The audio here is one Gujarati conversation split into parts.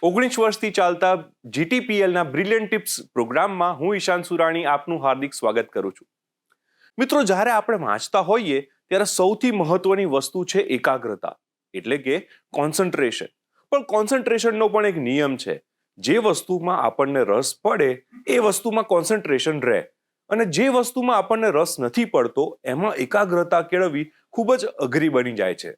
19 વર્ષથી ચાલતા જીટીપીએલના બ્રિલિયન્ટ ટિપ્સ પ્રોગ્રામમાં હું ઈશાન સુરાણી આપનું હાર્દિક સ્વાગત કરું છું. મિત્રો, જ્યારે આપણે વાંચતા હોઈએ ત્યારે સૌથી મહત્વની વસ્તુ છે એકાગ્રતા, એટલે કે કોન્સન્ટ્રેશન. પણ કોન્સન્ટ્રેશનનો પણ એક નિયમ છે. જે વસ્તુમાં આપણને રસ પડે એ વસ્તુમાં કોન્સન્ટ્રેશન રહે, અને જે વસ્તુમાં આપણને રસ નથી પડતો એમાં એકાગ્રતા કેળવવી ખૂબ જ અઘરી બની જાય છે.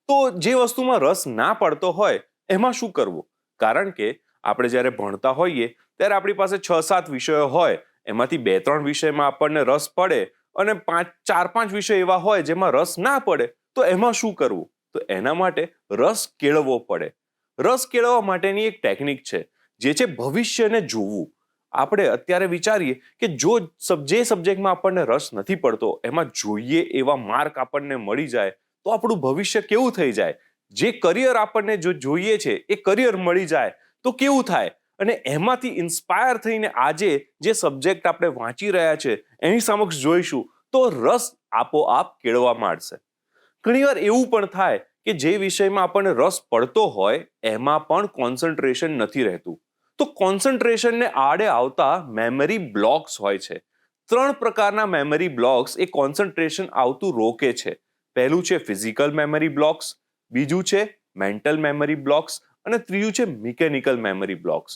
તો જે વસ્તુમાં રસ ના પડતો હોય એમાં શું કરવું? કારણ કે આપણે જ્યારે ભણતા હોઈએ ત્યારે આપણી પાસે 6-7 વિષયો હોય, એમાંથી 2-3 વિષયમાં આપણને રસ પડે અને 4-5 વિષય એવા હોય જેમાં રસ ના પડે, તો એમાં શું કરવું? તો એના માટે રસ કેળવવો પડે. રસ કેળવવા માટેની એક ટેકનિક છે, જે છે ભવિષ્યને જોવું. આપણે અત્યારે વિચારીએ કે જે સબ્જેક્ટમાં આપણને રસ નથી પડતો એમાં જોઈએ એવા માર્ક આપણને મળી જાય તો આપણું ભવિષ્ય કેવું થઈ જાય. જે કરિયર આપણને જો જોઈએ છે એ કરિયર મળી જાય તો કેવું થાય, અને એમાંથી ઇન્સ્પાયર થઈને આજે જે સબ્જેક્ટ આપણે વાંચી રહ્યા છે એની સમક્ષ જોઈશું તો રસ આપોઆપ કેળવવા માંડશે. ઘણીવાર એવું પણ થાય કે જે વિષયમાં આપણને રસ પડતો હોય એમાં પણ કોન્સન્ટ્રેશન નથી રહેતું. તો કોન્સન્ટ્રેશનને આડે આવતા મેમરી બ્લોક્સ હોય છે. 3 પ્રકારના મેમરી બ્લોક્સ એ કોન્સન્ટ્રેશન આવતું રોકે છે. પહેલું છે ફિઝિકલ મેમરી બ્લોક્સ, બીજું છે મેન્ટલ મેમરી બ્લોક્સ અને ત્રીજું છે મિકેનિકલ મેમરી બ્લોક્સ.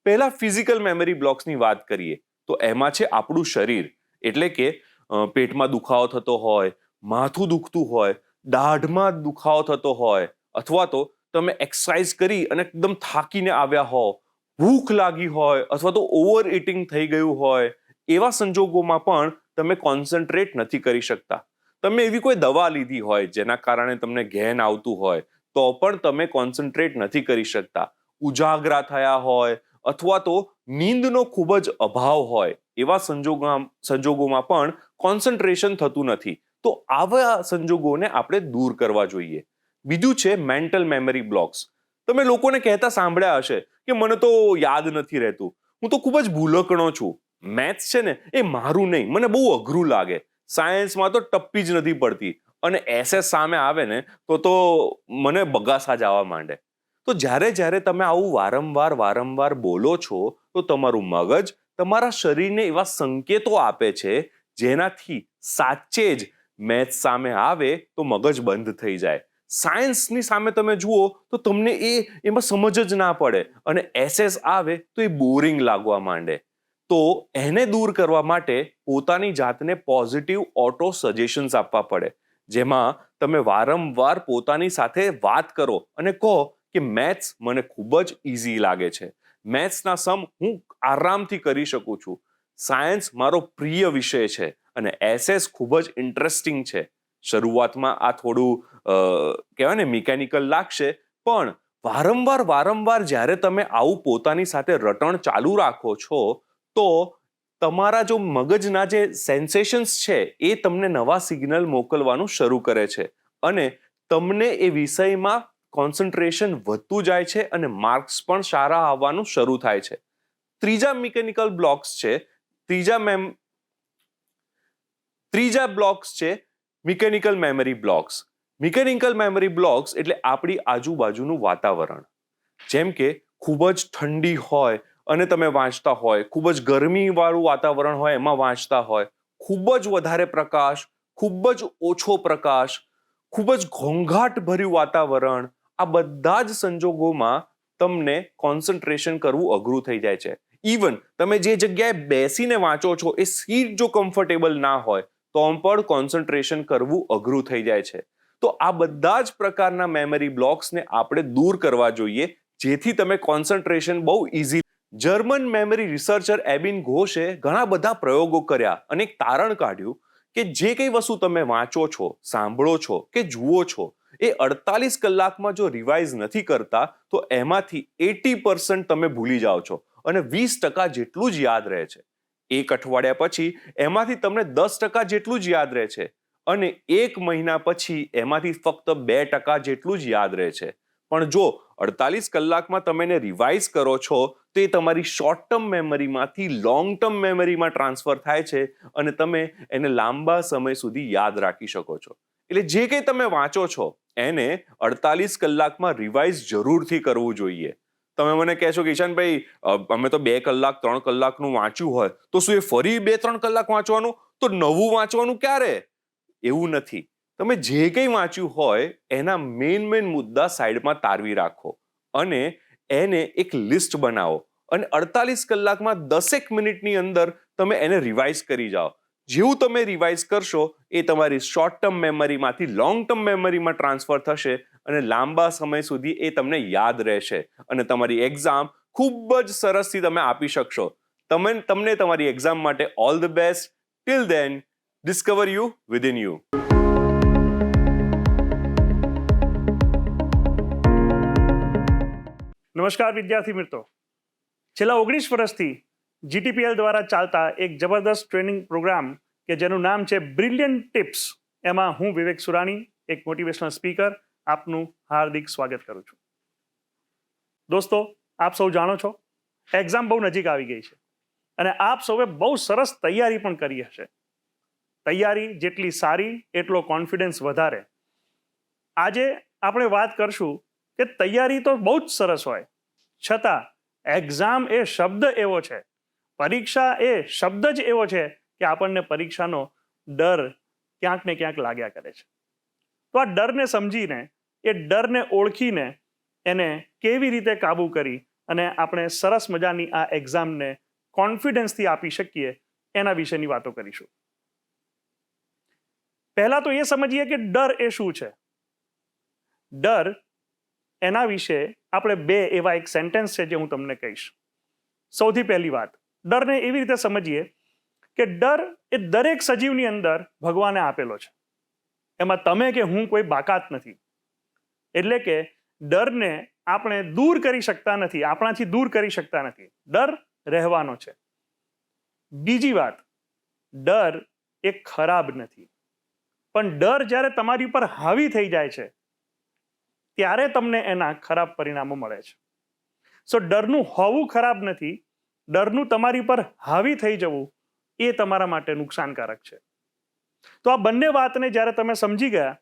પહેલા ફિઝિકલ મેમરી બ્લોક્સની વાત કરીએ તો એમાં છે આપણું શરીર, એટલે કે પેટમાં દુખાવો થતો હોય, માથું દુખતું હોય, દાઢમાં દુખાવો થતો હોય, અથવા તો તમે એક્સરસાઇઝ કરી અને એકદમ થાકીને આવ્યા હો, ભૂખ લાગી હોય અથવા તો ઓવર ઇટિંગ થઈ ગયું હોય, એવા સંજોગોમાં પણ તમે કોન્સન્ટ્રેટ નથી કરી શકતા. તમે એવી કોઈ દવા લીધી હોય જેના કારણે તમને ઘેન આવતું હોય તો પણ તમે કોન્સન્ટ્રેટ નથી કરી શકતા. ઉજાગરા થયા હોય અથવા તો નીંદનો ખૂબ જ અભાવ હોય, એવા સંજોગોમાં પણ કોન્સન્ટ્રેશન થતું નથી. તો આવા સંજોગોને આપણે દૂર કરવા જોઈએ. બીજું છે મેન્ટલ મેમરી બ્લોક્સ. તમે લોકોને કહેતા સાંભળ્યા હશે કે મને તો યાદ નથી રહેતું, હું તો ખૂબ જ ભૂલકણો છું, મેથ્સ છે ને એ મારું નહીં, મને બહુ અઘરું લાગે, સાયન્સમાં તો ટપ્પી જ નથી પડતી, અને એસએસ સામે આવે ને તો મને બગાસા જવા માંડે. તો જ્યારે તમે આવું વારંવાર બોલો છો તો તમારું મગજ તમારા શરીરને એવા સંકેતો આપે છે જેનાથી સાચે જ મેથ્સ સામે આવે તો મગજ બંધ થઈ જાય. સાયન્સની સામે તમે જુઓ તો તમને એમાં સમજ જ ના પડે, અને એસએસ આવે તો એ બોરિંગ લાગવા માંડે. તો એને દૂર કરવા માટે પોતાની જાતને પોઝિટિવ ઓટો સજેશન્સ આપવા પડે, જેમાં તમે વારંવાર પોતાની સાથે વાત કરો અને કહો કે મેથ્સ મને ખૂબ જ ઇઝી લાગે છે, મેથ્સના સમ હું આરામથી કરી શકું છું, સાયન્સ મારો પ્રિય વિષય છે અને એસએસ ખૂબ જ ઇન્ટરેસ્ટિંગ છે. શરૂઆતમાં આ થોડું કહેવાય ને મિકેનિકલ લાગશે, પણ વારંવાર જ્યારે તમે આવું પોતાની સાથે રટણ ચાલુ રાખો છો તો તમારા જો મગજના જે સેન્સેશન્સ છે એ તમને નવા સિગ્નલ મોકલવાનું શરૂ કરે છે, અને તમને એ વિષયમાં કોન્સન્ટ્રેશન વધતું જાય છે અને માર્ક્સ પણ સારા આવવાનું શરૂ થાય છે. ત્રીજા મિકેનિકલ બ્લોક્સ છે ત્રીજા બ્લોક્સ છે mechanical memory blocks. Mechanical memory blocks એટલે આપણી આજુબાજુનું વાતાવરણ. જેમ કે ખૂબ જ ઠંડી હોય અને તમે વાંચતા હોય, ખૂબ જ ગરમીવાળું વાતાવરણ હોય એમાં વાંચતા હોય, ખૂબ જ વધારે પ્રકાશ, ખૂબ જ ઓછો પ્રકાશ, ખૂબ જ ઘોંઘાટભર્યું વાતાવરણ, આ બધા જ સંજોગોમાં તમને કોન્સન્ટ્રેશન કરવું અઘરું થઈ જાય છે. ઇવન તમે જે જગ્યાએ બેસીને વાંચો છો એ સીટ જો કમ્ફર્ટેબલ ના હોય તો પણ કોન્સન્ટ્રેશન કરવું અઘરું થઈ જાય છે. તો આ બધા જ પ્રકારના મેમરી બ્લોક્સને આપણે દૂર કરવા જોઈએ, જેથી તમે કોન્સન્ટ્રેશન બહુ ઇઝી. જર્મન મેમરી રિસર્ચર એબિન ઘોષે ઘણા બધા પ્રયોગો કર્યા અને એક તારણ કાઢ્યું કે જે કઈ વસ્તુ તમે વાંચો છો, સાંભળો છો કે જુઓ છો એ 48 કલાકમાં જો રિવાઇઝ નથી કરતા તો એમાંથી 80% તમે ભૂલી જાઓ છો અને 20% જેટલું જ યાદ રહે છે. એક અઠવાડિયા પછી એમાંથી તમને 10% જેટલું જ યાદ રહે છે, અને 1 મહિના પછી એમાંથી ફક્ત 2% જેટલું જ યાદ રહે છે. પણ જો 48 કલાકમાં તમે એને રિવાઇઝ કરો છો તો એ તમારી શોર્ટ ટર્મ મેમરીમાંથી લોંગ ટર્મ મેમરીમાં ટ્રાન્સફર થાય છે અને તમે એને લાંબા સમય સુધી યાદ રાખી શકો છો. એટલે જે કંઈ તમે વાંચો છો એને 48 કલાકમાં રિવાઇઝ જરૂરથી કરવું જોઈએ. તમે મને કહેશો કે ઈશાનભાઈ અમે તો 2 કલાક 3 કલાકનું વાંચ્યું હોય તો શું એ ફરી 2-3 કલાક વાંચવાનું, તો નવું વાંચવાનું ક્યારે? એવું નથી. તમે જે કંઈ વાંચ્યું હોય એના મેઇન મુદ્દા સાઈડમાં તારવી રાખો અને એને એક લિસ્ટ બનાવો અને 48 કલાકમાં 10 મિનિટની અંદર તમે એને રિવાઇઝ કરી જાઓ. જેવું તમે રિવાઇઝ કરશો એ તમારી શોર્ટ ટર્મ મેમરીમાંથી લોંગ ટર્મ મેમરીમાં ટ્રાન્સફર થશે અને લાંબા સમય સુધી એ તમને યાદ રહેશે અને તમારી એક્ઝામ ખૂબ જ સરસથી તમે આપી શકશો. તમને તમારી એક્ઝામ માટે all the best. Till then, discover you within you. નમસ્કાર વિદ્યાર્થી મિત્રો. છેલ્લા 19 વર્ષથી GTPL દ્વારા ચાલતા એક જબરદસ્ત ટ્રેનિંગ પ્રોગ્રામ કે જેનું નામ છે બ્રિલિયન્ટ ટિપ્સ, એમાં હું વિવેક સુરાણી, એક મોટિવેશનલ સ્પીકર, આપનું હાર્દિક સ્વાગત કરું છું. દોસ્તો, આપ સૌ જાણો છો એક્ઝામ બહુ નજીક આવી ગઈ છે અને આપ સૌએ બહુ સરસ તૈયારી પણ કરી હશે. તૈયારી જેટલી સારી એટલો કોન્ફિડન્સ વધારે. આજે આપણે વાત કરશું કે તૈયારી તો બહુ જ સરસ હોય છતાં એક્ઝામ એ શબ્દ એવો છે, પરીક્ષા એ શબ્દ જ એવો છે કે આપણને પરીક્ષાનો ડર ક્યાંક ને ક્યાંક લાગ્યા કરે છે. તો આ ડરને સમજીને, એ ડરને ઓળખીને એને કેવી રીતે કાબૂ કરી અને આપણે સરસ મજાની આ એક્ઝામને કોન્ફિડન્સથી આપી શકીએ એના વિશેની વાતો કરીશું. પહેલા તો એ સમજીએ કે ડર એ શું છે. ડર, એના વિશે આપણે 2 એવા એક સેન્ટેન્સ છે જે હું તમને કહીશ. સૌથી પહેલી વાત, ડરને એવી રીતે સમજીએ કે ડર એ દરેક સજીવની અંદર ભગવાને આપેલો છે. એમાં તમે કે હું કોઈ બાકાત નથી. એટલે કે ડરને આપણે દૂર કરી શકતા નથી, આપણાથી દૂર કરી શકતા નથી. ડર રહેવાનો છે. બીજી વાત, ડર એ ખરાબ નથી, પણ ડર જ્યારે તમારી ઉપર હાવી થઈ જાય છે ત્યારે તમને એના ખરાબ પરિણામો મળે છે. સો ડરનું હોવું ખરાબ નથી, ડરનું તમારી પર હાવી થઈ જવું એ તમારા માટે નુકસાનકારક છે. તો આ બંને વાતને જ્યારે તમે સમજી ગયા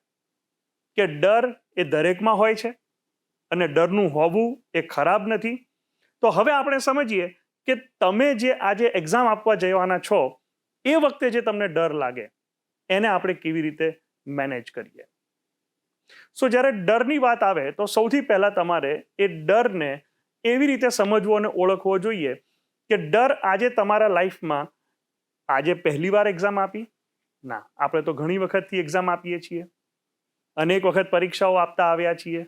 કે ડર એ દરેકમાં હોય છે અને ડરનું હોવું એ ખરાબ નથી, તો હવે આપણે સમજીએ કે તમે જે આજે એક્ઝામ આપવા જવાના છો એ વખતે જે તમને ડર લાગે એને આપણે કેવી રીતે મેનેજ કરીએ. સો જ્યારે ડરની વાત આવે તો સૌથી પહેલા તમારે એ ડરને એવી રીતે સમજવો અને ઓળખવો જોઈએ કે ડર આજે તમારા લાઈફમાં, આજે પહેલી વાર એક્ઝામ આપી? ના, આપણે તો ઘણી વખતથી એક્ઝામ આપીએ છીએ, અનેક વખત પરીક્ષાઓ આપતા આવ્યા છીએ,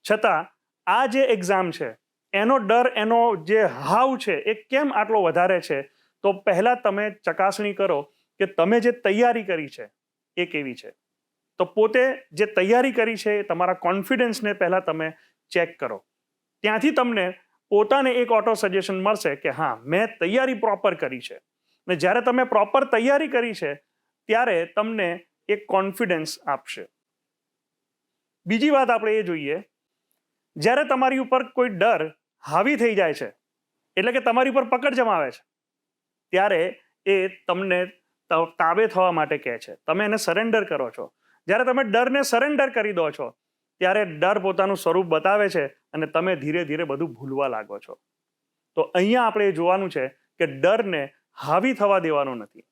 છતાં આ જે એક્ઝામ છે એનો ડર, એનો જે હાવ છે એ કેમ આટલો વધારે છે? તો પહેલા તમે ચકાસણી કરો કે તમે જે તૈયારી કરી છે એ કેવી છે. તો પોતે જે તૈયારી કરી છે તમારા કોન્ફિડન્સને પહેલા તમે ચેક કરો. ત્યાંથી તમને પોતાને એક ઓટો સજેશન મળશે કે હા, મેં તૈયારી પ્રોપર કરી છે. અને જ્યારે તમે પ્રોપર તૈયારી કરી છે ત્યારે તમને એક કોન્ફિડન્સ આપશે. બીજી વાત આપણે એ જોઈએ, જ્યારે તમારી ઉપર કોઈ ડર હાવી થઈ જાય છે, એટલે કે તમારી ઉપર પકડ જમાવે છે, ત્યારે એ તમને તાબે થવા માટે કહે છે. તમે એને સરેન્ડર કરો છો. જ્યારે તમે ડરને સરેન્ડર કરી દો છો ત્યારે ડર પોતાનું સ્વરૂપ બતાવે છે અને તમે ધીરે ધીરે બધું ભૂલવા લાગો છો. તો અહીંયા આપણે જોવાનું છે કે ડરને હાવી થવા દેવાનો નથી.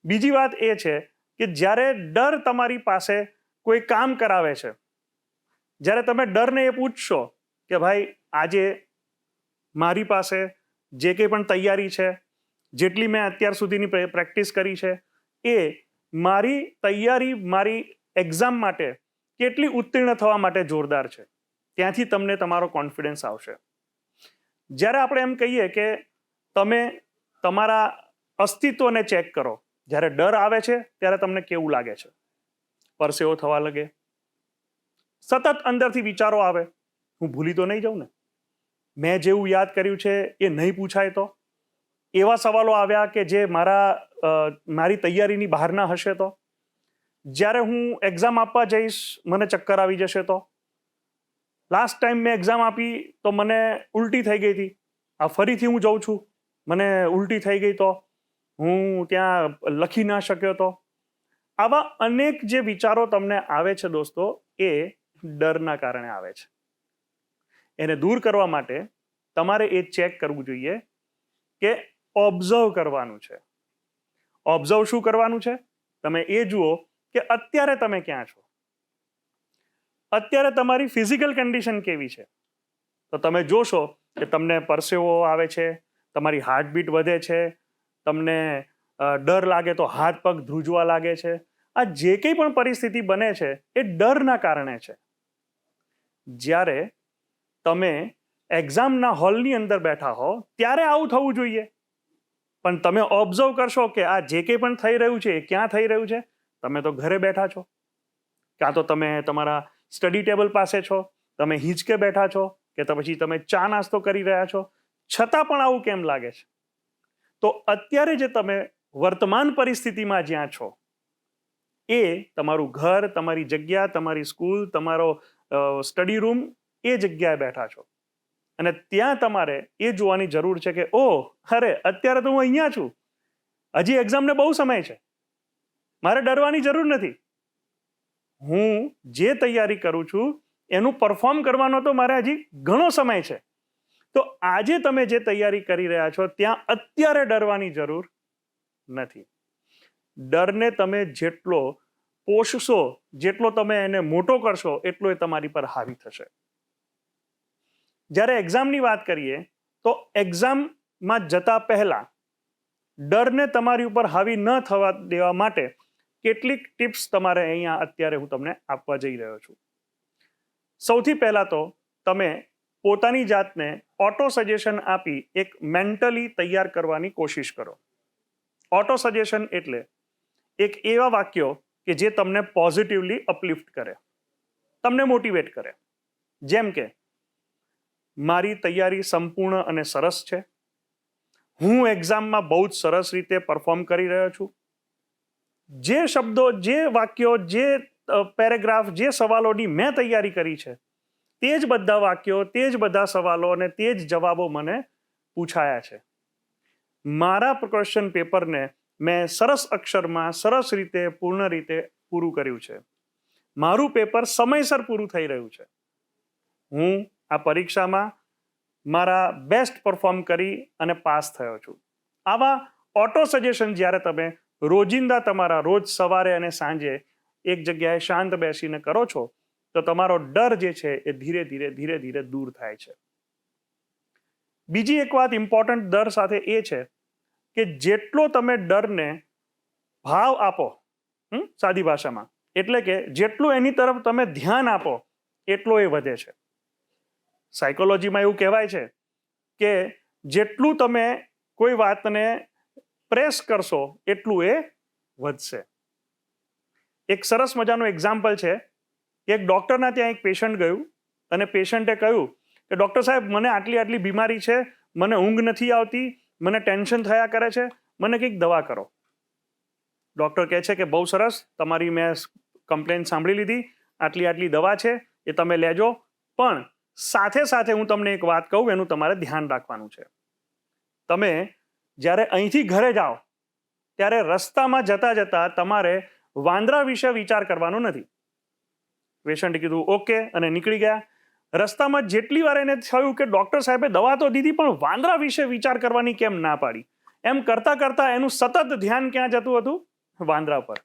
બીજી વાત એ છે કે જ્યારે ડર તમારી પાસે કોઈ કામ કરાવે છે, જ્યારે તમે ડરને એ પૂછશો કે ભાઈ આજે મારી પાસે જે કંઈ પણ તૈયારી છે, જેટલી મેં અત્યાર સુધીની પ્રેક્ટિસ કરી છે, એ મારી તૈયારી મારી એક્ઝામ માટે કેટલી ઉત્તીર્ણ થવા માટે જોરદાર છે, ત્યાંથી તમને તમારો કોન્ફિડન્સ આવશે. જ્યારે આપણે એમ કહીએ કે તમે તમારા અસ્તિત્વને ચેક કરો, જ્યારે ડર આવે છે ત્યારે તમને કેવું લાગે છે? પરસેવો થવા લાગે, સતત અંદરથી વિચારો આવે, હું ભૂલી તો નહીં જાઉં ને, મેં જેવું યાદ કર્યું છે એ નહીં પૂછાય તો, એવા સવાલો આવ્યા કે જે મારી તૈયારીની બહારના હશે તો, જ્યારે હું એક્ઝામ આપવા જઈશ મને ચક્કર આવી જશે તો, લાસ્ટ ટાઈમ મેં એક્ઝામ આપી તો મને ઉલટી થઈ ગઈ હતી, આ ફરીથી હું જાઉં છું મને ઉલટી થઈ ગઈ તો, હું ત્યાં લખી ના શક્યો તો. આવા અનેક જે વિચારો તમને આવે છે દોસ્તો, એ ડરના કારણે આવે છે. એને દૂર કરવા માટે તમારે એ ચેક કરવું જોઈએ કે ઓબ્ઝર્વ કરવાનું છે. ઓબ્ઝર્વ શું કરવાનું છે? તમે એ જુઓ કે અત્યારે તમે ક્યાં છો, અત્યારે તમારી ફિઝિકલ કન્ડિશન કેવી છે. તો તમે જોશો કે તમને પરસેવો આવે છે, તમારી હાર્ટબીટ વધે છે, તમને ડર લાગે તો હાથ પગ ધ્રુજવા લાગે છે. આ જે કંઈ પણ પરિસ્થિતિ બને છે એ ડરના કારણે છે. જ્યારે તમે એક્ઝામના હોલની અંદર બેઠા હો ત્યારે આવું થવું જોઈએ, પણ તમે ઓબ્ઝર્વ કરશો કે આ જે કંઈ પણ થઈ રહ્યું છે એ ક્યાં થઈ રહ્યું છે? તમે તો ઘરે બેઠા છો, કાં તો તમે તમારા સ્ટડી ટેબલ પાસે છો, તમે હિંચકે બેઠા છો, કે તો પછી તમે ચા નાસ્તો કરી રહ્યા છો, છતાં પણ આવું કેમ લાગે છે? તો અત્યારે જે તમે વર્તમાન પરિસ્થિતિમાં જ્યાં છો એ તમારું ઘર, તમારી જગ્યા, તમારી સ્કૂલ, તમારો સ્ટડી રૂમ, એ જગ્યાએ બેઠા છો. અને ત્યાં તમારે એ જોવાની જરૂર છે કે ઓહ, અરે અત્યારે તો હું અહીંયા છું, હજી એક્ઝામને બહુ સમય છે, મારે ડરવાની જરૂર નથી. હું જે તૈયારી કરું છું એનું પરફોર્મ કરવાનો તો મારે હજી ઘણો સમય છે. તો આજે તમે જે તૈયારી કરી રહ્યા છો ત્યાં અત્યારે ડરવાની જરૂર નથી. ડરને તમે જેટલો પોષશો, જેટલો તમે એને મોટો કરશો, એટલો એ તમારી પર હાવી થશે. જ્યારે એક્ઝામની વાત કરીએ તો એક્ઝામમાં જતા પહેલા ડરને તમારી ઉપર હાવી ન થવા દેવા માટે કેટલીક ટિપ્સ તમારે અહીંયા અત્યારે હું તમને આપવા જઈ રહ્યો છું. સૌથી પહેલા તો તમે પોતાની જાતને ઓટો સજેશન આપી એક મેન્ટલી તૈયાર કરવાની કોશિશ કરો. ઓટો સજેશન એટલે એક એવા વાક્યો કે જે તમને પોઝિટિવલી અપલિફ્ટ કરે, તમને મોટિવેટ કરે. જેમ કે મારી તૈયારી સંપૂર્ણ અને સરસ છે, હું એક્ઝામમાં બહુ જ સરસ રીતે પરફોર્મ કરી રહ્યો છું. જે શબ્દો, જે વાક્યો, જે પેરેગ્રાફ, જે સવાલોની મેં તૈયારી કરી છે તે જ બધા વાક્યો, તે જ બધા સવાલો અને તે જ જવાબો મને પૂછાયા છે. મારા ક્વેશ્ચન પેપરને મેં સરસ અક્ષરમાં, સરસ રીતે, પૂર્ણ રીતે પૂરું કર્યું છે. મારું પેપર સમયસર પૂરું થઈ રહ્યું છે. હું આ પરીક્ષામાં મારા બેસ્ટ પરફોર્મ કરી અને પાસ થયો છું. આવા ઓટો સજેશન જ્યારે તમે રોજિંદા તમારા રોજ સવારે અને સાંજે એક જગ્યાએ શાંત બેસીને કરો છો તો તમારો ડર જે છે એ ધીરે ધીરે દૂર થાય છે. બીજી એક વાત ઇમ્પોર્ટન્ટ ડર સાથે એ છે કે જેટલો તમે ડરને ભાવ આપો, સાદી ભાષામાં, એટલે કે જેટલું એની તરફ તમે ધ્યાન આપો એટલો એ વધે છે. સાયકોલોજીમાં એવું કહેવાય છે કે જેટલું તમે કોઈ વાતને પ્રેસ કરશો એટલું એ વધશે. એક સરસ મજાનું એક્ઝામ્પલ છે કે એક ડૉક્ટરના ત્યાં એક પેશન્ટ ગયું અને પેશન્ટે કહ્યું કે ડૉક્ટર સાહેબ, મને આટલી આટલી બીમારી છે, મને ઊંઘ નથી આવતી, મને ટેન્શન થયા કરે છે, મને કંઈક દવા કરો. ડૉક્ટર કહે છે કે બહુ સરસ, તમારી મેં કમ્પ્લેન સાંભળી લીધી, આટલી આટલી દવા છે એ તમે લેજો, પણ સાથે સાથે હું તમને એક વાત કહું, એનું તમારે ધ્યાન રાખવાનું છે. તમે જ્યારે અહીંથી ઘરે જાઓ ત્યારે રસ્તામાં જતા જતા તમારે વાંદરા વિશે વિચાર કરવાનો નથી. પેશન્ટે કીધું ઓકે અને નીકળી ગયા. રસ્તામાં જેટલી વાર એને થયું કે ડૉક્ટર સાહેબે દવા તો દીધી પણ વાંદરા વિશે વિચાર કરવાની કેમ ના પાડી, એમ કરતા કરતા એનું સતત ધ્યાન ક્યાં જતું હતું? વાંદરા પર.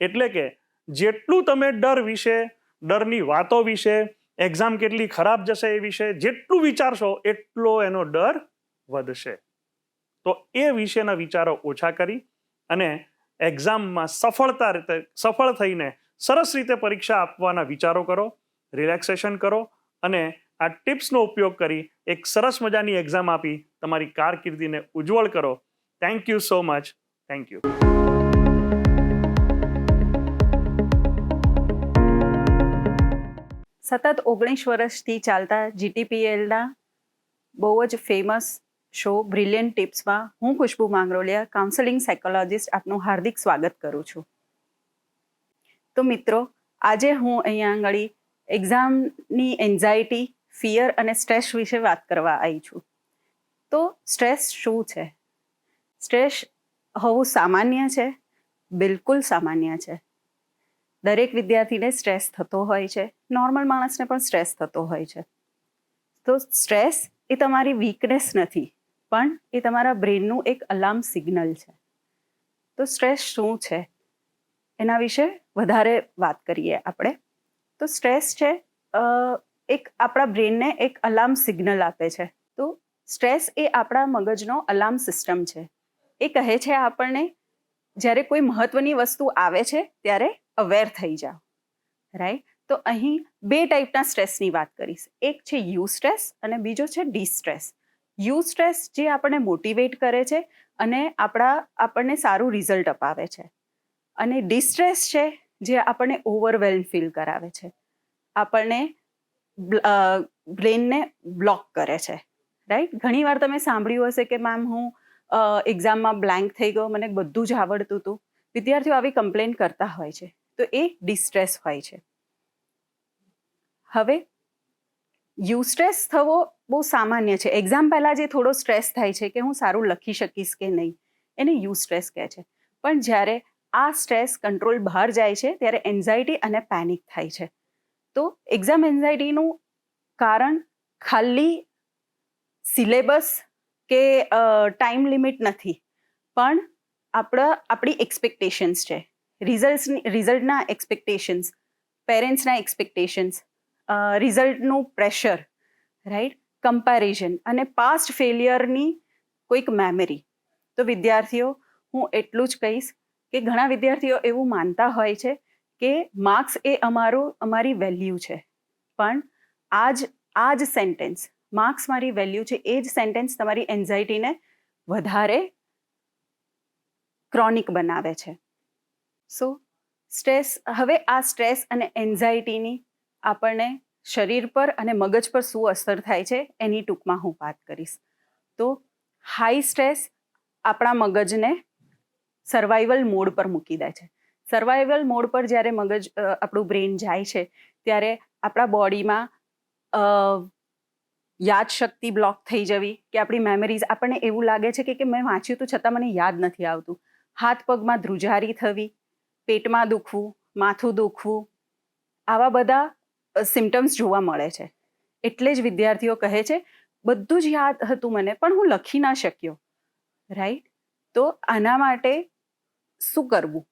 એટલે કે જેટલું તમે ડર વિશે, ડરની વાતો વિશે, એક્ઝામ કેટલી ખરાબ જશે એ વિશે જેટલું વિચારશો એટલો એનો ડર વધશે. તો એ વિશેના વિચારો ઓછા કરી અને એક્ઝામમાં સફળ થઈને સરસ રીતે પરીક્ષા આપવાના વિચારો કરો, રિલેક્સેશન કરો અને આ ટિપ્સનો ઉપયોગ કરી એક સરસ મજાની એક્ઝામ આપી તમારી કારકિર્દીને ઉજ્જવળ કરો. Thank you so much. Thank you. સતત 19 વર્ષથી ચાલતા GTPLના બહુ જ ફેમસ શો બ્રિલિયન્ટ ટિપ્સમાં હું ખુશ્બુ માંગરોલિયા, કાઉન્સેલિંગ સાયકોલોજિસ્ટ, આપનું હાર્દિક સ્વાગત કરું છું. તો મિત્રો, આજે હું અહીંયા આગળ એક્ઝામની એન્ઝાયટી, ફિયર અને સ્ટ્રેસ વિશે વાત કરવા આવી છું. તો સ્ટ્રેસ શું છે? સ્ટ્રેસ હોવું સામાન્ય છે. બિલકુલ સામાન્ય છે. દરેક વિદ્યાર્થીને સ્ટ્રેસ થતો હોય છે, નોર્મલ માણસને પણ સ્ટ્રેસ થતો હોય છે. તો સ્ટ્રેસ એ તમારી વીકનેસ નથી, પણ એ તમારા બ્રેનનું એક અલાર્મ સિગ્નલ છે. તો સ્ટ્રેસ શું છે એના વિશે વધારે વાત કરીએ આપણે. તો સ્ટ્રેસ છે એક આપણા બ્રેનને એક અલાર્મ સિગ્નલ આપે છે. તો સ્ટ્રેસ એ આપણા મગજનો અલાર્મ સિસ્ટમ છે. એ કહે છે આપણને જ્યારે કોઈ મહત્વની વસ્તુ આવે છે ત્યારે અવેર થઈ જાઓ, રાઈટ. તો અહીં 2 ટાઈપના સ્ટ્રેસની વાત કરીશ. એક છે યુ સ્ટ્રેસ અને બીજો છે ડી સ્ટ્રેસ. યુ સ્ટ્રેસ જે આપણને મોટિવેટ કરે છે અને આપણને સારું રિઝલ્ટ અપાવે છે, અને ડિસ્ટ્રેસ છે જે આપણને ઓવરવેલ્મ ફીલ કરાવે છે, આપણને બ્રેનને બ્લોક કરે છે, રાઈટ. ઘણીવાર તમે સાંભળ્યું હશે કે મેમ હું એક્ઝામમાં બ્લેન્ક થઈ ગયો, મને બધું જ આવડતું હતું. વિદ્યાર્થીઓ આવી કમ્પ્લેન કરતા હોય છે. તો એ ડિસ્ટ્રેસ હોય છે. હવે યુ સ્ટ્રેસ થવો બહુ સામાન્ય છે. એક્ઝામ પહેલાં જે થોડો સ્ટ્રેસ થાય છે કે હું સારું લખી શકીશ કે નહીં, એને યુ સ્ટ્રેસ કહે છે. પણ જ્યારે આ સ્ટ્રેસ કંટ્રોલ બહાર જાય છે ત્યારે એન્ઝાયટી અને પેનિક થાય છે. તો એક્ઝામ એન્ઝાયટીનું કારણ ખાલી સિલેબસ કે ટાઈમ લિમિટ નથી, પણ આપણી એક્સપેક્ટેશન્સ છે. રિઝલ્ટના એક્સપેક્ટેશન્સ, પેરેન્ટ્સના એક્સપેક્ટેશન્સ, રિઝલ્ટનું પ્રેશર, રાઈટ, કમ્પેરિઝન અને પાસ્ટ ફેલિયરની કોઈક મેમરી. તો વિદ્યાર્થીઓ, હું એટલું જ કહીશ કે ઘણા વિદ્યાર્થીઓ એવું માનતા હોય છે કે માર્ક્સ એ અમારી વેલ્યુ છે, પણ આ જ સેન્ટેન્સ, માર્ક્સ મારી વેલ્યુ છે, એ જ સેન્ટેન્સ તમારી એન્ઝાયટીને વધારે ક્રોનિક બનાવે છે. સો હવે આ સ્ટ્રેસ અને એન્ઝાયટીની આપણને શરીર પર અને મગજ પર શું અસર થાય છે એની ટૂંકમાં હું વાત કરીશ. તો હાઈ સ્ટ્રેસ આપણા મગજને સર્વાઈવલ મોડ પર મૂકી દે છે. સર્વાઈવલ મોડ પર જ્યારે આપણું બ્રેન જાય છે ત્યારે આપણા બોડીમાં યાદશક્તિ બ્લોક થઈ જવી, કે આપણી મેમરીઝ, આપણને એવું લાગે છે કે મેં વાંચ્યું તો છતાં મને યાદ નથી આવતું. હાથ પગમાં ધ્રુજારી થવી, પેટમાં દુખવું, માથું દુખવું, આવા બધા સિમ્ટમ્સ જોવા મળે છે. એટલે જ વિદ્યાર્થીઓ કહે છે બધું જ યાદ હતું મને, પણ હું લખી ના શક્યો, રાઈટ. તો આના માટે શું કરવું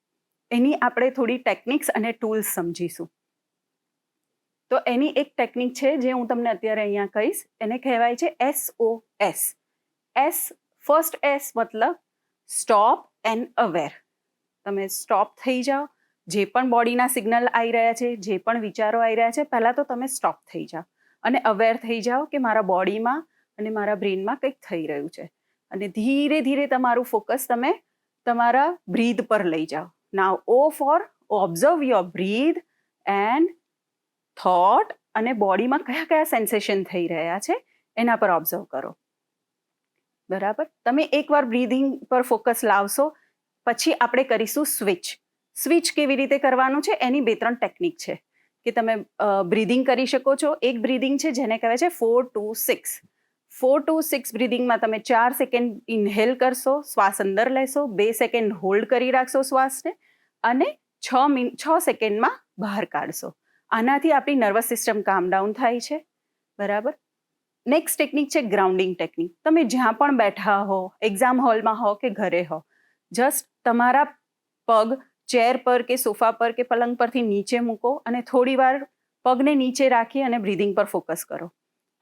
એની આપણે થોડી ટેકનિક્સ અને ટૂલ્સ સમજીશું. તો એની એક ટેકનિક છે જે હું તમને અત્યારે અહીંયા કહીશ. એને કહેવાય છે SOS. ફર્સ્ટ S મતલબ સ્ટોપ એન્ડ અવેર. તમે સ્ટોપ થઈ જાઓ. જે પણ બોડીના સિગ્નલ આવી રહ્યા છે, જે પણ વિચારો આવી રહ્યા છે, પહેલાં તો તમે સ્ટોપ થઈ જાઓ અને અવેર થઈ જાઓ કે મારા બોડીમાં અને મારા બ્રેનમાં કંઈક થઈ રહ્યું છે. અને ધીરે ધીરે તમારું ફોકસ તમે તમારા બ્રીથ પર લઈ જાઓ. Now O for observe your breath and thought, અને બોડીમાં કયા કયા સેન્સેશન થઈ રહ્યા છે એના પર ઓબ્ઝર્વ કરો. બરાબર. તમે એકવાર બ્રીધિંગ પર ફોકસ લાવશો પછી આપણે કરીશું સ્વિચ કેવી રીતે કરવાનું છે એની 2-3 ટેકનિક છે કે તમે બ્રીધિંગ કરી શકો છો. એક બ્રીધિંગ છે જેને કહેવાય છે 4-2-6. 4-2-6 બ્રીધિંગમાં તમે 4 સેકન્ડ ઇન્હેલ કરશો, શ્વાસ અંદર લેશો, 2 સેકન્ડ હોલ્ડ કરી રાખશો શ્વાસને, અને 6 સેકન્ડમાં બહાર કાઢશો. આનાથી આપણી નર્વસ સિસ્ટમ કામ ડાઉન થાય છે. બરાબર. નેક્સ્ટ ટેકનિક છે ગ્રાઉન્ડિંગ ટેકનિક. તમે જ્યાં પણ બેઠા હો, એક્ઝામ હોલમાં હો કે ઘરે હો, જસ્ટ તમારા પગ ચેર પર કે સોફા પર કે પલંગ પરથી નીચે મૂકો અને થોડી વાર પગને નીચે રાખી અને બ્રીધિંગ પર ફોકસ કરો.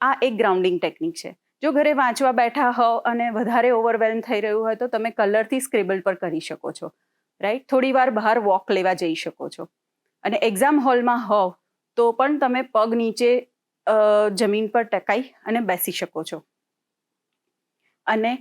આ એક ગ્રાઉન્ડિંગ ટેકનિક છે. જો ઘરે વાંચવા બેઠા હો અને વધારે ઓવરવેલ્મ થઈ રહ્યું હોય તો તમે કલરથી સ્ક્રિબલ પર કરી શકો છો, રાઈટ. થોડી વાર બહાર વોક લેવા જઈ શકો છો. અને એક્ઝામ હોલમાં હો તો પણ તમે પગ નીચે જમીન પર ટકાઈ અને બેસી શકો છો. અને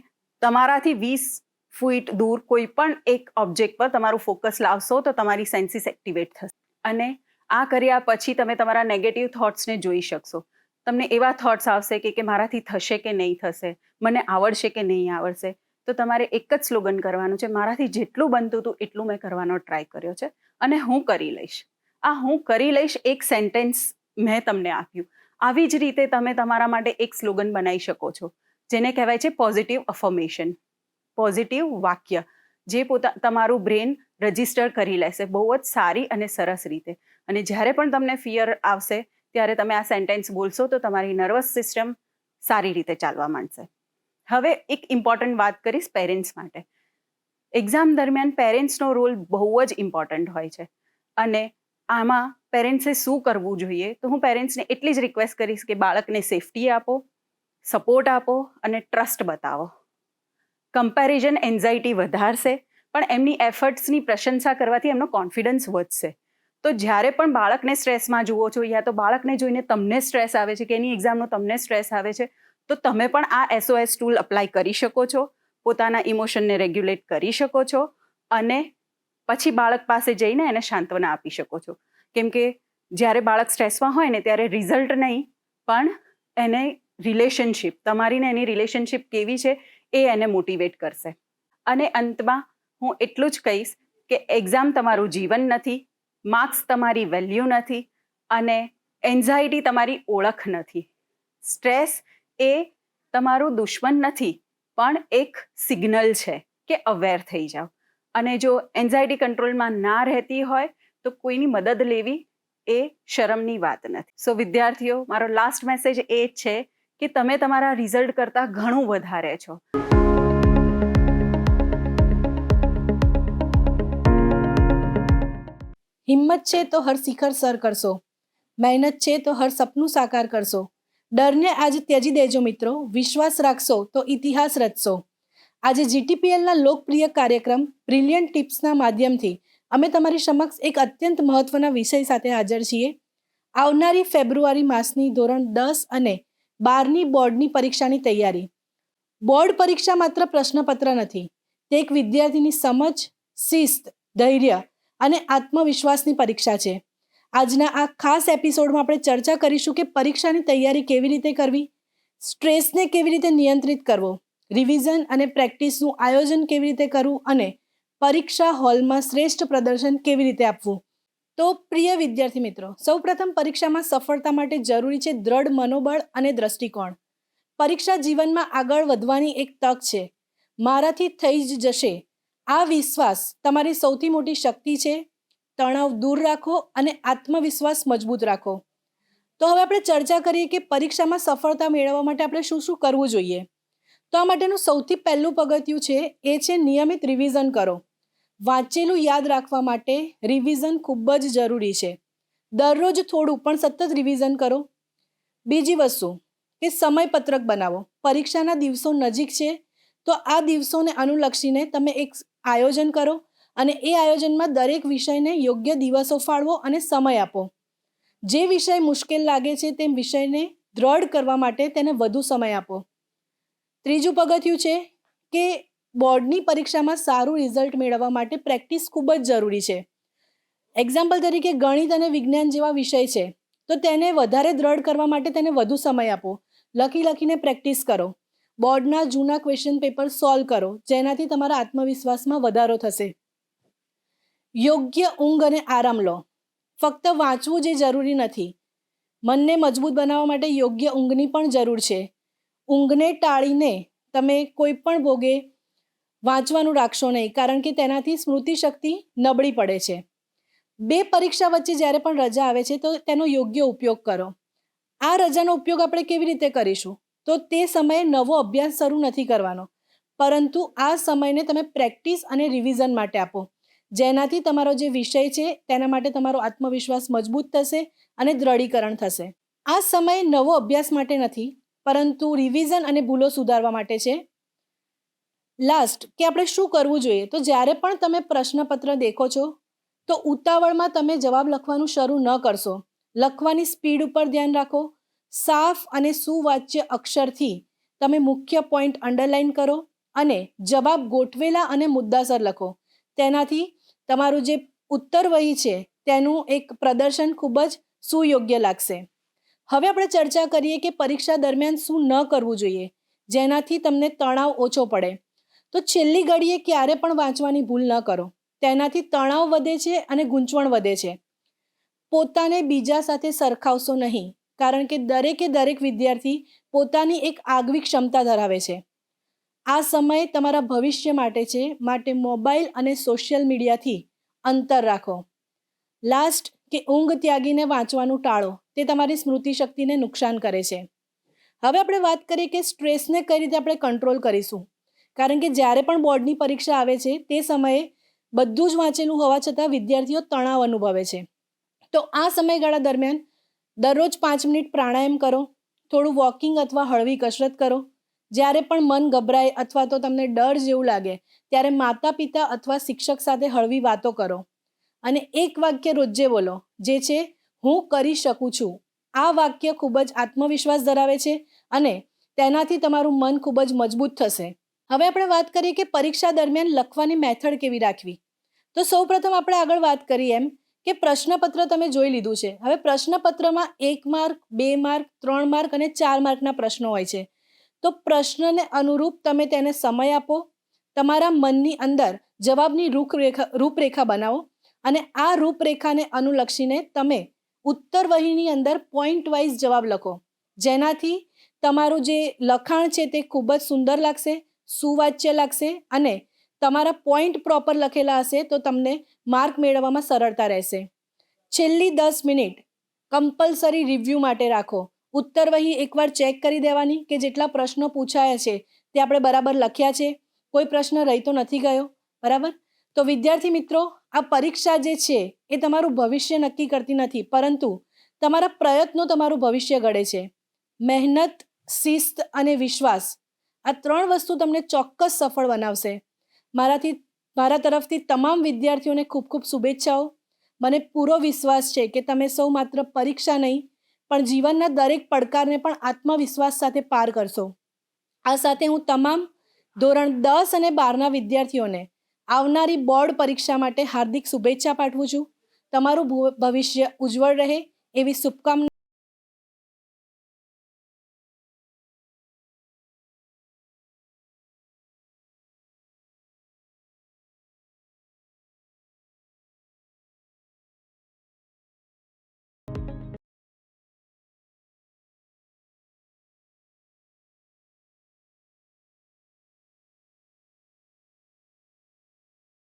તમારાથી 20 ફૂટ દૂર કોઈ પણ એક ઓબ્જેક્ટ પર તમારું ફોકસ લાવશો તો તમારી સેન્સીસ એક્ટિવેટ થશે. અને આ કર્યા પછી તમે તમારા નેગેટિવ થોટ્સને જોઈ શકશો. તમને એવા થોટ્સ આવશે કે મારાથી થશે કે નહીં થશે, મને આવડશે કે નહીં આવડશે. તો તમારે એક જ સ્લોગન કરવાનું છે, મારાથી જેટલું બનતું હતું એટલું મેં કરવાનો ટ્રાય કર્યો છે અને હું કરી લઈશ. આ હું કરી લઈશ એક સેન્ટેન્સ મેં તમને આપ્યું. આવી જ રીતે તમે તમારા માટે એક સ્લોગન બનાવી શકો છો જેને કહેવાય છે પોઝિટિવ અફર્મેશન, પોઝિટિવ વાક્ય, જે તમારું બ્રેન રજિસ્ટર કરી લેશે બહુ જ સારી અને સરસ રીતે. અને જ્યારે પણ તમને ફિયર આવશે ત્યારે તમે આ સેન્ટેન્સ બોલશો તો તમારી નર્વસ સિસ્ટમ સારી રીતે ચાલવા માંડશે. હવે એક ઇમ્પોર્ટન્ટ વાત કરીશ પેરેન્ટ્સ માટે. એક્ઝામ દરમિયાન પેરેન્ટ્સનો રોલ બહુ જ ઇમ્પોર્ટન્ટ હોય છે અને આમાં પેરેન્ટ્સે શું કરવું જોઈએ તો હું પેરેન્ટ્સને એટલી જ રિક્વેસ્ટ કરીશ કે બાળકને સેફટી આપો, સપોર્ટ આપો અને ટ્રસ્ટ બતાવો. કમ્પેરિઝન એન્ઝાઇટી વધારશે પણ એમની એફર્ટ્સની પ્રશંસા કરવાથી એમનો કોન્ફિડન્સ વધશે. તો જ્યારે પણ બાળકને સ્ટ્રેસમાં જુઓ છો યા તો બાળકને જોઈને તમને સ્ટ્રેસ આવે છે કે એની એક્ઝામનો તમને સ્ટ્રેસ આવે છે તો તમે પણ આ SOS ટૂલ અપ્લાય કરી શકો છો, પોતાના ઇમોશનને રેગ્યુલેટ કરી શકો છો અને પછી બાળક પાસે જઈને એને સાંત્વના આપી શકો છો. કેમ કે જ્યારે બાળક સ્ટ્રેસમાં હોય ને ત્યારે રિઝલ્ટ નહીં પણ એને રિલેશનશિપ, તમારી ને એની રિલેશનશિપ કેવી છે એ એને મોટિવેટ કરશે. અને અંતમાં હું એટલું જ કહીશ કે એક્ઝામ તમારું જીવન નથી, માર્ક્સ તમારી વેલ્યુ નથી અને એન્ઝાઇટી તમારી ઓળખ નથી. સ્ટ્રેસ એ તમારું દુશ્મન નથી પણ એક સિગ્નલ છે કે અવેર થઈ જાઓ. અને જો એન્ઝાઇટી કંટ્રોલમાં ના રહેતી હોય તો કોઈની મદદ લેવી એ શરમની વાત નથી. સો વિદ્યાર્થીઓ, મારો લાસ્ટ મેસેજ એ જ છે કે તમે તમારા રિઝલ્ટ કરતાં ઘણું વધારે છો. હિંમત છે તો હર શિખર સર કરશો, મહેનત છે તો હર સપનું સાકાર કરશો. ડરને આજ ત્યજી દેજો મિત્રો, વિશ્વાસ રાખશો તો ઇતિહાસ રચશો. આજે GTPLના લોકપ્રિય કાર્યક્રમ બ્રિલિયન્ટ ટિપ્સના માધ્યમથી અમે તમારી સમક્ષ એક અત્યંત મહત્વના વિષય સાથે હાજર છીએ. આવનારી ફેબ્રુઆરી માસની ધોરણ 10 અને 12ની બોર્ડની પરીક્ષાની તૈયારી. બોર્ડ પરીક્ષા માત્ર પ્રશ્નપત્ર નથી, તે એક વિદ્યાર્થીની સમજ, શિસ્ત, ધૈર્ય અને આત્મવિશ્વાસની પરીક્ષા છે. આજના આ ખાસ એપિસોડમાં આપણે ચર્ચા કરીશું કે પરીક્ષાની તૈયારી કેવી રીતે કરવી, સ્ટ્રેસને કેવી રીતે નિયંત્રિત કરવો, રિવિઝન અને પ્રેક્ટિસનું આયોજન કેવી રીતે કરવું અને પરીક્ષા હોલમાં શ્રેષ્ઠ પ્રદર્શન કેવી રીતે આપવું. તો પ્રિય વિદ્યાર્થી મિત્રો, સૌપ્રથમ પરીક્ષામાં સફળતા માટે જરૂરી છે દ્રઢ મનોબળ અને દ્રષ્ટિકોણ. પરીક્ષા જીવનમાં આગળ વધવાની એક તક છે. મારાથી થઈ જ જશે આ વિશ્વાસ તમારી સૌથી મોટી શક્તિ છે. તણાવ દૂર રાખો અને આત્મવિશ્વાસ મજબૂત રાખો. તો હવે આપણે ચર્ચા કરીએ કે પરીક્ષામાં સફળતા મેળવવા માટે આપણે શું શું કરવું જોઈએ. તો આ માટેનું સૌથી પહેલું પગથિયું છે એ છે નિયમિત રિવિઝન કરો. વાંચેલું યાદ રાખવા માટે રિવિઝન ખૂબ જ જરૂરી છે. દરરોજ થોડું પણ સતત રિવિઝન કરો. બીજી વસ્તુ કે સમયપત્રક બનાવો. પરીક્ષાના દિવસો નજીક છે તો આ દિવસોને અનુલક્ષીને તમે એક આયોજન કરો અને એ આયોજનમાં દરેક વિષયને યોગ્ય દિવસો ફાળવો અને સમય આપો. જે વિષય મુશ્કેલ લાગે છે તે વિષયને દ્રઢ કરવા માટે તેને વધુ સમય આપો. ત્રીજું પગથિયું છે કે બોર્ડની પરીક્ષામાં સારું રિઝલ્ટ મેળવવા માટે પ્રેક્ટિસ ખૂબ જ જરૂરી છે. એક્ઝામ્પલ તરીકે ગણિત અને વિજ્ઞાન જેવા વિષય છે તો તેને વધારે દ્રઢ કરવા માટે તેને વધુ સમય આપો. લખીને પ્રેક્ટિસ કરો. બોર્ડના જૂના ક્વેશ્ચન પેપર સોલ્વ કરો, જેનાથી તમારા આત્મવિશ્વાસમાં વધારો થશે. યોગ્ય ઊંઘ અને આરામ લો. ફક્ત વાંચવું જે જરૂરી નથી, મનને મજબૂત બનાવવા માટે યોગ્ય ઊંઘની પણ જરૂર છે. ઊંઘને ટાળીને તમે કોઈ પણ ભોગે વાંચવાનું રાખશો નહીં, કારણ કે તેનાથી સ્મૃતિ શક્તિ નબળી પડે છે. 2 પરીક્ષા વચ્ચે જ્યારે પણ રજા આવે છે તો તેનો યોગ્ય ઉપયોગ કરો. આ રજાનો ઉપયોગ આપણે કેવી રીતે કરીશું? તો તે સમયે નવો અભ્યાસ શરૂ નથી કરવાનો, પરંતુ આ સમયને તમે પ્રેક્ટિસ અને રિવિઝન માટે આપો, જેનાથી તમારો જે વિષય છે તેના માટે તમારો આત્મવિશ્વાસ મજબૂત થશે અને દ્રઢીકરણ થશે. આ સમય નવો અભ્યાસ માટે નથી, પરંતુ રિવિઝન અને ભૂલો સુધારવા માટે છે. લાસ્ટ કે આપણે શું કરવું જોઈએ, તો જ્યારે પણ તમે પ્રશ્નપત્ર દેખો છો તો ઉતાવળમાં તમે જવાબ લખવાનું શરૂ ન કરશો. લખવાની સ્પીડ ઉપર ધ્યાન રાખો. સાફ અને સુવાચ્ય અક્ષરથી તમે મુખ્ય પોઈન્ટ અંડરલાઈન કરો અને જવાબ ગોઠવેલા અને મુદ્દાસર લખો. તેનાથી તમારું જે ઉત્તરવહી છે તેનું એક પ્રદર્શન ખૂબ જ સુયોગ્ય લાગશે. હવે આપણે ચર્ચા કરીએ કે પરીક્ષા દરમિયાન શું ન કરવું જોઈએ, જેનાથી તમને તણાવ ઓછો પડે. તો છેલ્લી ઘડીએ ક્યારે પણ વાંચવાની ભૂલ ન કરો. તેનાથી તણાવ વધે છે અને ગૂંચવણ વધે છે. પોતાને બીજા સાથે સરખાવશો નહીં, કારણ કે દરેક વિદ્યાર્થી પોતાની એક આગવી ક્ષમતા ધરાવે છે. આ સમય તમારા ભવિષ્ય માટે છે, માટે મોબાઈલ અને સોશિયલ મીડિયાથી અંતર રાખો. લાસ્ટ કે ઊંઘ ત્યાગીને વાંચવાનું ટાળો, તે તમારી સ્મૃતિ શક્તિને નુકસાન કરે છે. હવે આપણે વાત કરીએ કે સ્ટ્રેસને કઈ રીતે આપણે કંટ્રોલ કરીશું, કારણ કે જ્યારે પણ બોર્ડની પરીક્ષા આવે છે તે સમયે બધું જ વાંચેલું હોવા છતાં વિદ્યાર્થીઓ તણાવ અનુભવે છે. તો આ સમયગાળા દરમિયાન દરરોજ 5 મિનિટ પ્રાણાયામ કરો, થોડું વોકિંગ અથવા હળવી કસરત કરો. જ્યારે પણ મન ગભરાય અથવા તો તમને ડર જેવું લાગે ત્યારે માતા પિતા અથવા શિક્ષક સાથે હળવી વાતો કરો અને એક વાક્ય રોજે બોલો, જે છે હું કરી શકું છું. આ વાક્ય ખૂબ જ આત્મવિશ્વાસ ધરાવે છે અને તેનાથી તમારું મન ખૂબ જ મજબૂત થશે. હવે આપણે વાત કરીએ કે પરીક્ષા દરમિયાન લખવાની મેથડ કેવી રાખવી. તો સૌપ્રથમ આપણે આગળ વાત કરી એમ કે પ્રશ્નપત્ર તમે જોઈ લીધું છે. હવે પ્રશ્નપત્રમાં 1 માર્ક, 2 માર્ક, 3 માર્ક અને 4 માર્કના પ્રશ્નો હોય છે. તો પ્રશ્નને અનુરૂપ તમે તેને સમય આપો, તમારા મનની અંદર જવાબની રૂપરેખા બનાવો અને આ રૂપરેખાને અનુલક્ષીને તમે ઉત્તર વહીની અંદર પોઈન્ટ વાઇઝ જવાબ લખો, જેનાથી તમારું જે લખાણ છે તે ખૂબ જ સુંદર લાગશે, સુવાચ્ય લાગશે અને તમારા પોઈન્ટ પ્રોપર લખેલા હશે તો તમને માર્ક મેળવવામાં સરળતા રહેશે. છેલ્લી 10 મિનિટ કમ્પલસરી રિવ્યૂ માટે રાખો. ઉત્તર વહી એકવાર ચેક કરી દેવાની કે જેટલા પ્રશ્નો પૂછાયા છે તે આપણે બરાબર લખ્યા છે, કોઈ પ્રશ્ન રહી તો નથી ગયો, બરાબર. તો વિદ્યાર્થી મિત્રો, આ પરીક્ષા જે છે એ તમારું ભવિષ્ય નક્કી કરતી નથી, પરંતુ તમારા પ્રયત્નો તમારું ભવિષ્ય ઘડે છે. મહેનત, શિસ્ત અને વિશ્વાસ, આ 3 વસ્તુ તમને ચોક્કસ સફળ બનાવશે. મારા તરફથી તમામ વિદ્યાર્થીઓને ખૂબ ખૂબ શુભેચ્છાઓ. મને પૂરો વિશ્વાસ છે કે તમે સૌ માત્ર પરીક્ષા નહીં પણ જીવનના દરેક પડકારને પણ આત્મવિશ્વાસ સાથે પાર કરશો. આ સાથે હું તમામ ધોરણ 10 અને 12ના વિદ્યાર્થીઓને આવનારી બોર્ડ પરીક્ષા માટે હાર્દિક શુભેચ્છા પાઠવું છું. તમારું ભવિષ્ય ઉજ્જવળ રહે એવી શુભકામના